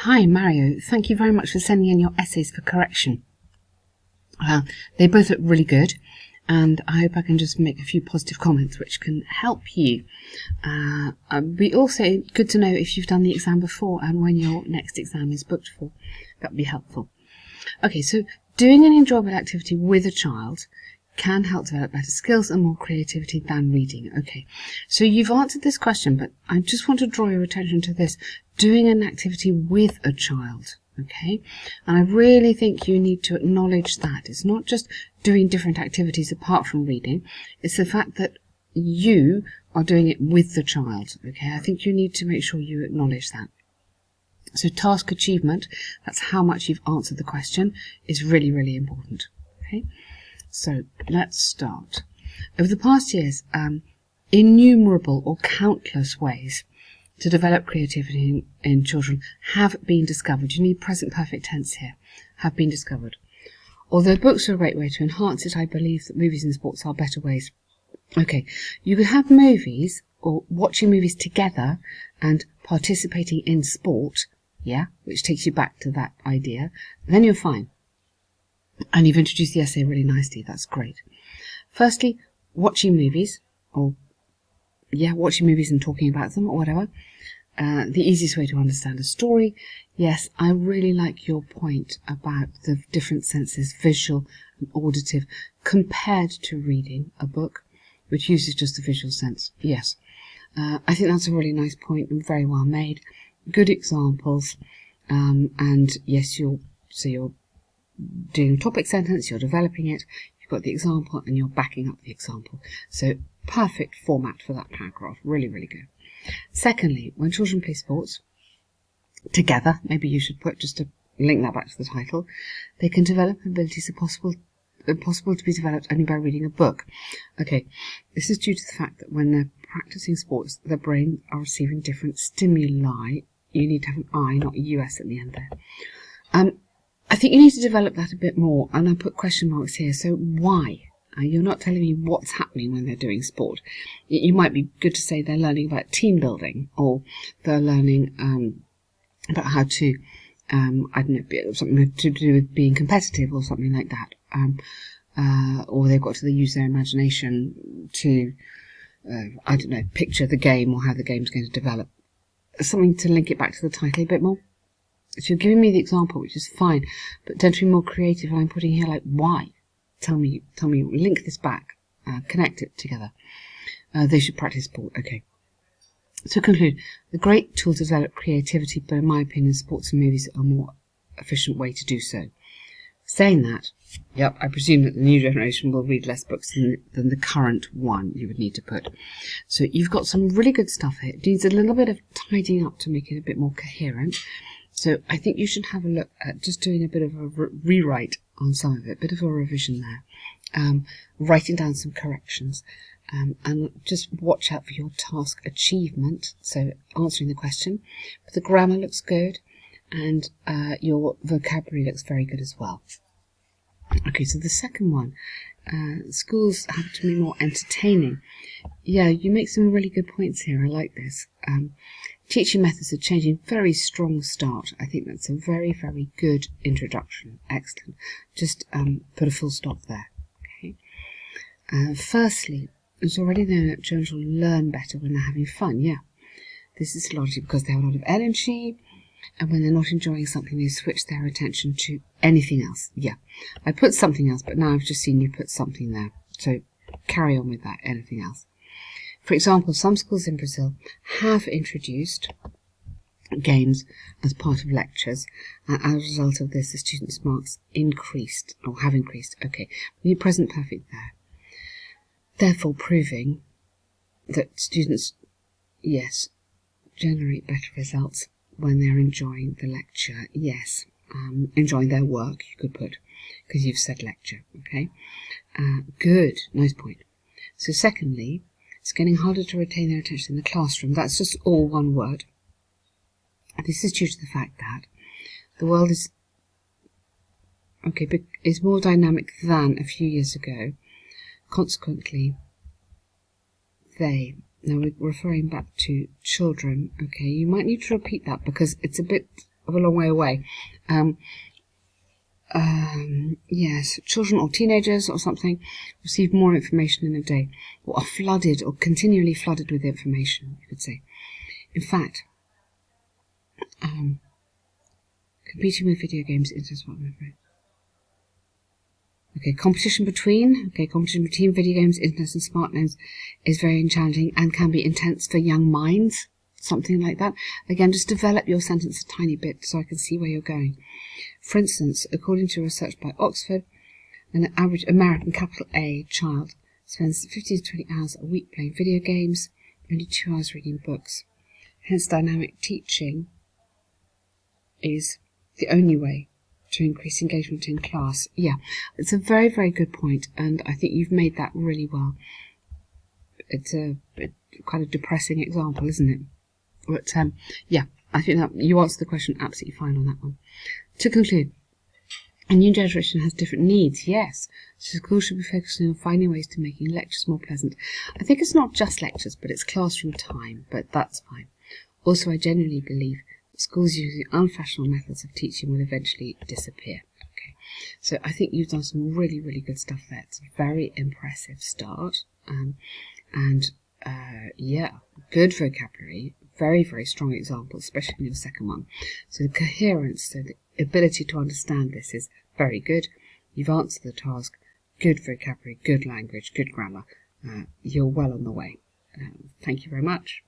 Hi Mario, thank you very much for sending in your essays for correction. They both look really good, and I hope I can just make a few positive comments which can help you. It'd be also good to know if you've done the exam before and when your next exam is booked for. That would be helpful. Okay, so doing an enjoyable activity with a child can help develop better skills and more creativity than reading. Okay, so you've answered this question, but I just want to draw your attention to this. Doing an activity with a child, okay? And I really think you need to acknowledge that. It's not just doing different activities apart from reading. It's the fact that you are doing it with the child, okay? I think you need to make sure you acknowledge that. So task achievement, that's how much you've answered the question, is really, really important, okay? So let's start. Over the past years, innumerable or countless ways to develop creativity in children have been discovered. You need present perfect tense here. Have been discovered. Although books are a great way to enhance it, I believe that movies and sports are better ways. Okay, you could have movies or watching movies together and participating in sport, yeah, which takes you back to that idea. Then you're fine. And you've introduced the essay really nicely. That's great. Firstly, watching movies, watching movies and talking about them or whatever. The easiest way to understand a story. Yes, I really like your point about the different senses, visual and auditive, compared to reading a book, which uses just the visual sense. Yes, I think that's a really nice point and very well made. Good examples. And yes, you're doing a topic sentence, you're developing it, you've got the example and you're backing up the example. So perfect format for that paragraph. Really, really good. Secondly, when children play sports together, maybe you should put, just to link that back to the title, they can develop abilities possible to be developed only by reading a book. Okay, this is due to the fact that when they're practicing sports, their brains are receiving different stimuli. You need to have an I, not a US at the end there. I think you need to develop that a bit more, and I put question marks here. So why? You're not telling me what's happening when they're doing sport. You might be good to say they're learning about team building, or they're learning about how to, I don't know, something to do with being competitive or something like that. Or they've got to use their imagination to, I don't know, picture the game or how the game's going to develop. Something to link it back to the title a bit more. So you're giving me the example, which is fine, but don't be more creative. I'm putting here like, why? Tell me, link this back, connect it together. They should practice sport. Okay. To conclude, the great tool to develop creativity, but in my opinion, sports and movies are a more efficient way to do so. Saying that, yep, I presume that the new generation will read less books than the current one you would need to put. So you've got some really good stuff here. It needs a little bit of tidying up to make it a bit more coherent. So I think you should have a look at just doing a bit of a rewrite on some of it, a bit of a revision there, writing down some corrections, and just watch out for your task achievement, so answering the question. But the grammar looks good, and your vocabulary looks very good as well. Okay, so the second one, schools have to be more entertaining. Yeah, you make some really good points here. I like this. Teaching methods are changing. Very strong start. I think that's a very, very good introduction. Excellent. Just put a full stop there. Okay. Firstly, it's already known that children will learn better when they're having fun. Yeah. This is largely because they have a lot of energy, and when they're not enjoying something, they switch their attention to anything else. Yeah. I put something else, but now I've just seen you put something there. So carry on with that, anything else. For example, some schools in Brazil have introduced games as part of lectures, and as a result of this, the students' marks increased, or have increased. Okay, we need present perfect there. Therefore, proving that students, yes, generate better results when they're enjoying the lecture. Yes, enjoying their work, you could put, because you've said lecture. Okay, good, nice point. So secondly, it's getting harder to retain their attention in the classroom. That's just all one word. This is due to the fact that the world is more dynamic than a few years ago. Consequently, now we're referring back to children. Okay, you might need to repeat that because it's a bit of a long way away. Yes, children or teenagers or something receive more information in a day, or are flooded or continually flooded with information, you could say. In fact, competing with video games is what I'm afraid. Okay, competition between video games, internet and smartphones is very challenging and can be intense for young minds. Something like that. Again, just develop your sentence a tiny bit so I can see where you're going. For instance, according to research by Oxford, an average American capital A child spends 15 to 20 hours a week playing video games, only 2 hours reading books. Hence, dynamic teaching is the only way to increase engagement in class. Yeah, it's a very, very good point, and I think you've made that really well. It's a kind of depressing example, isn't it? But yeah, I think that you answered the question absolutely fine on that one. To conclude, a new generation has different needs, yes, so schools should be focusing on finding ways to making lectures more pleasant. I think it's not just lectures, but it's classroom time, but that's fine. Also, I genuinely believe that schools using unfashionable methods of teaching will eventually disappear. Okay, so I think you've done some really, really good stuff there. It's a very impressive start, yeah, good vocabulary, very, very strong examples, especially in your second one. So the coherence, so the ability to understand this is very good. You've answered the task, good vocabulary, good language, good grammar. You're well on the way. Thank you very much.